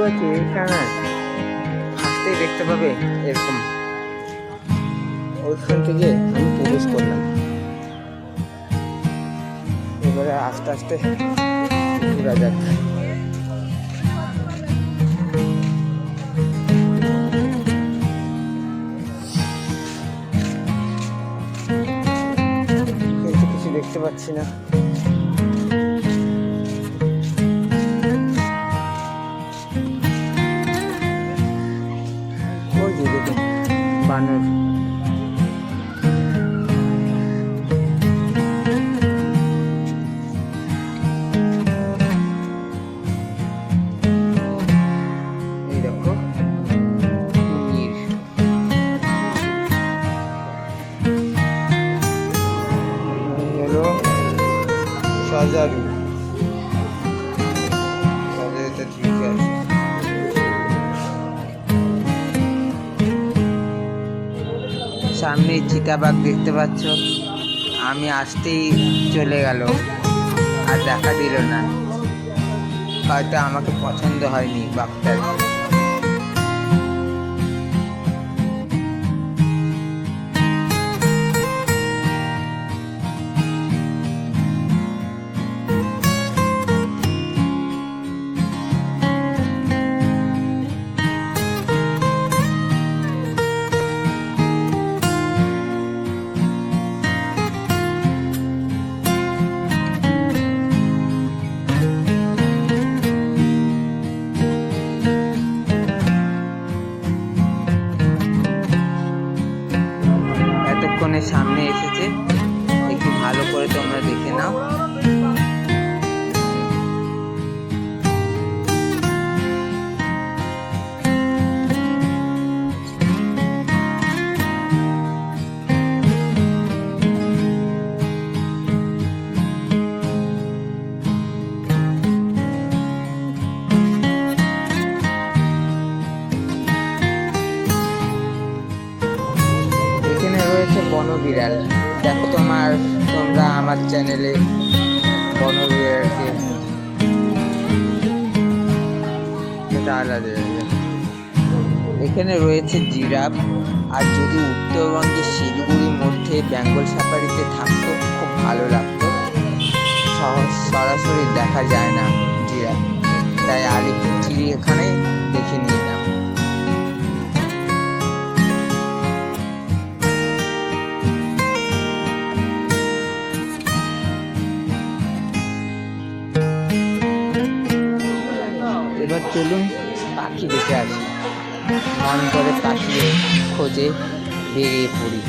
আছে এখানে ফার্স্টেই দেখতে পাবে এরকম। ওইখান থেকে আমি প্রবেশ করলাম। এবারে আস্তে আস্তে ঘোরা যাক। কিন্তু কিছু দেখতে পাচ্ছি না। ওই যে দেখুন বানর। সাজারু সাজারুটা ঠিক আছে। সামনে চিতাবাঘ দেখতে পাচ্ছ, আমি আসতেই চলে গেল, আর দেখা দিল না। হয়তো আমাকে পছন্দ হয়নি বাঘটার। সামনে এসেছে, একটু ভালো করে তোমরা দেখে নাও। বনবিড়াল দেখো, তোমরা আমার চ্যানেলে বনবিড়ালকে এটা আলাদা। এখানে রয়েছে জিরাফ। আর যদি উত্তরবঙ্গের শিলিগুড়ির মধ্যে বেঙ্গল সাফারিতে থাকতো খুব ভালো লাগতো। সরাসরি দেখা যায় না জিরাফ, তাই আলিপুর চিড়িয়াখানে দেখে নিয়ে নাও। এবার চলুন পাখি দেখে আসি। মন করে পাখি খোঁজে বেরিয়ে পড়ি।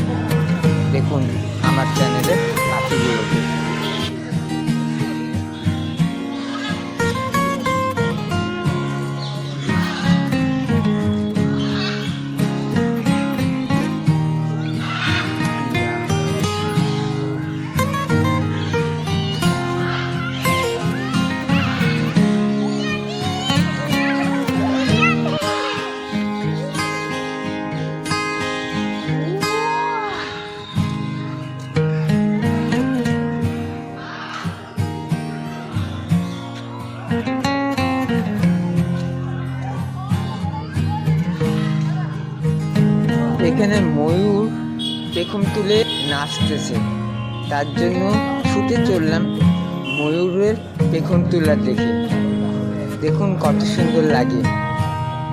দেখুন আমার চ্যানেলে পাখিগুলোকে। এখানে ময়ূর পেখম তুলে নাচতেছে, তার জন্য ছুটে চললাম ময়ূরের পেখম তোলা দেখে। দেখুন কত সুন্দর লাগে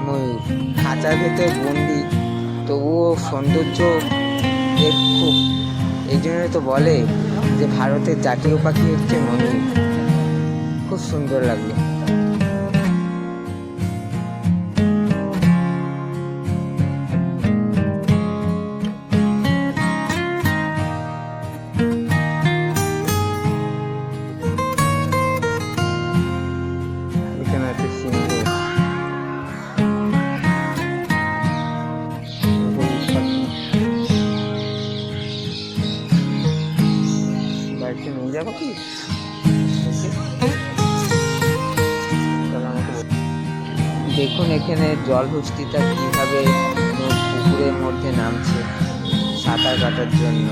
ময়ূর, খাঁচার ভেতর বন্দি, তবুও সৌন্দর্য খুব। এই জন্য তো বলে যে ভারতের জাতীয় পাখি হচ্ছে ময়ূর। খুব সুন্দর লাগলো। নিয়ে যাবো কি? দেখুন এখানে জলহস্তিটা কিভাবে পুকুরের মধ্যে নামছে সাঁতার কাটার জন্য।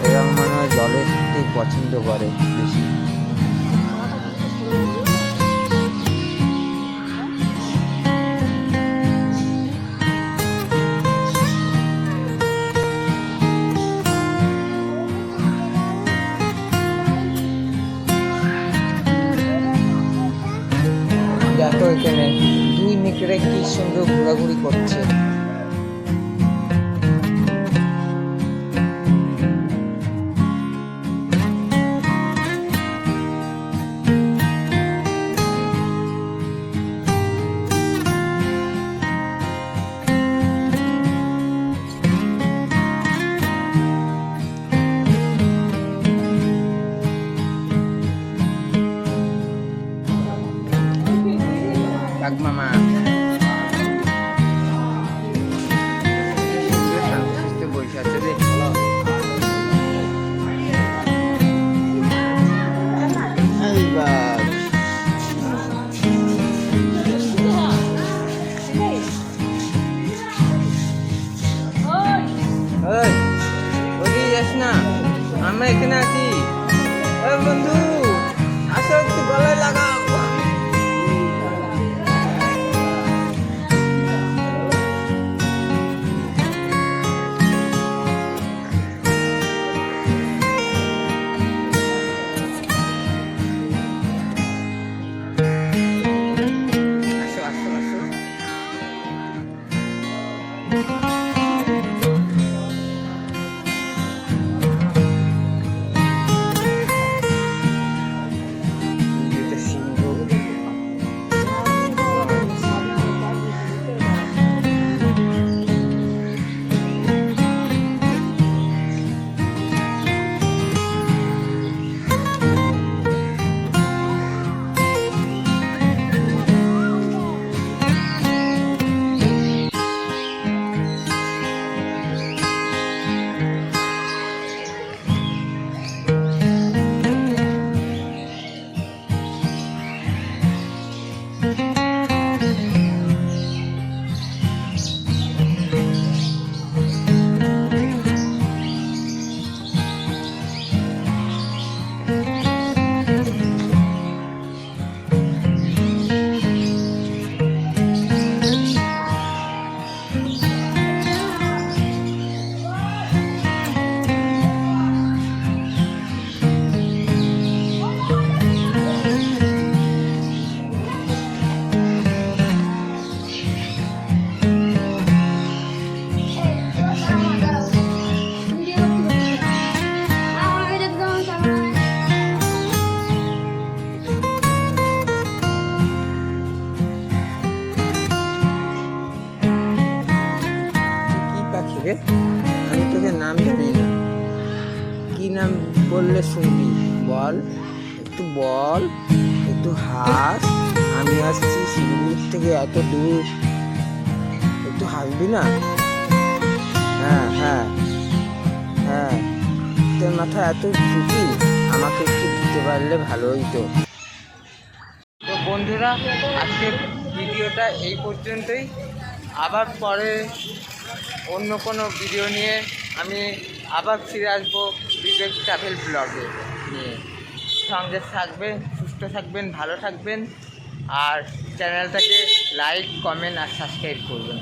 এরকম মনে হয় জলহস্তি পছন্দ করে বেশি। এখানে দুই নেকড়ে কি সুন্দর ঘোরাঘুরি করছে। মামা বসে আছে রে। যাস না, আমরা এখানে আছি। বন্ধু আসো, একটু গলায় লাগাও। আমি তোকে নাম জানি না, কি নাম বললে শুনবি? বল, একটু বল, একটু হাস। আমি আসছি শিলিগুড়ি থেকে এত দূর, একটু হাসবি না? হ্যাঁ হ্যাঁ হ্যাঁ, তোর মাথা এত ছুটি, আমাকে একটু দিতে পারলে ভালো হইতো। তো বন্ধুরা, আজকের ভিডিওটা এই পর্যন্তই। আবার পরে অন্য কোনো ভিডিও নিয়ে আমি আবার ফিরে আসবো বিবেক ট্রাভেল ব্লগে নিয়ে। সঙ্গে থাকবেন, সুস্থ থাকবেন, ভালো থাকবেন, আর চ্যানেলটাকে লাইক, কমেন্ট আর সাবস্ক্রাইব করবেন।